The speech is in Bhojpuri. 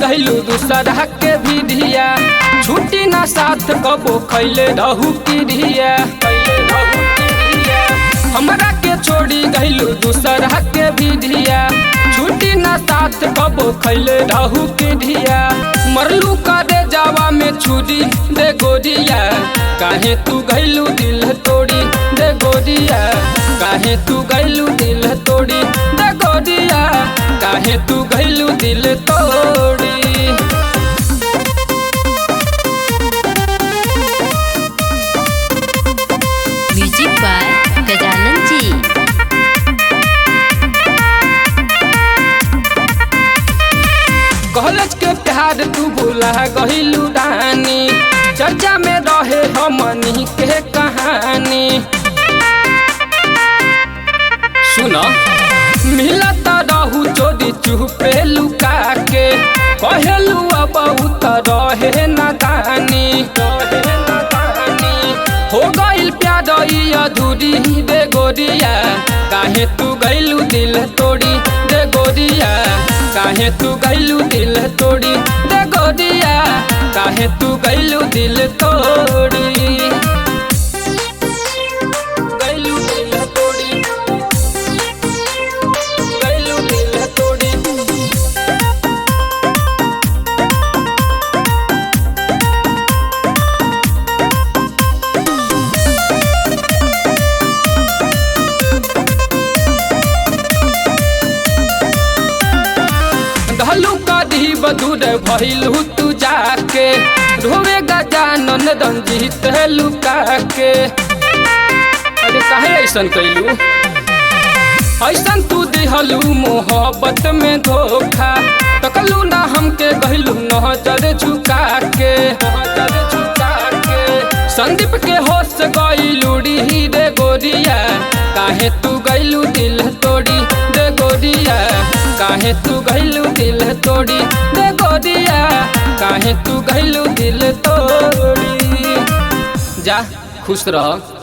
गइलू दूसरा के विधिया छुट्टी ना साथ कबो खैले रहू की धिया हमरा के छोड़ी गइलू दूसरा के विधिया छुट्टी ना साथ कबो खैले रहू की धिया मरलू करे जावा में छुरी दे गोरिया काहे तू गइलू दिल तोड़ी दे गोरिया काहे तू गइलू दिल तोड़ी दे गोरिया काहे तू गइलू दिल तोड़ी। Music by Gajanan ji. College के प्यार तू भूला गइलू रानी चर्चा में रहे हमनी के कहानी सुनो मिलत रहू चोरी चुपे लुका के कहलू अब रहे नादानी हो गइल प्यार अधूरी दे गोरिया काहे तू गइलू दिल तोड़ी दे गोरिया काहे तू गइलू दिल तोड़ी दे गोरिया काहे तू गइलू दिल तोड़ी गइलू दिल तोड़ी गइलू दिल तोड़ी। दहलू कदी बदूर भइलू तू जाके रोवे गजानन रंजीत लुका के अरे काहे ऐसन कैलू ऐसन तू दिहलू मोहब्बत में धोखा तकलू ना हमके गइलू नजर झुका के संदीप के होश गइलू डी दे गोरिया काहे तू गइलू दिल तोड़ी दे गोरिया काहे तू गइलू दिल तोड़ी दे गोरिया काहे तू गइलू दिल तोड़ी। जा खुश रह।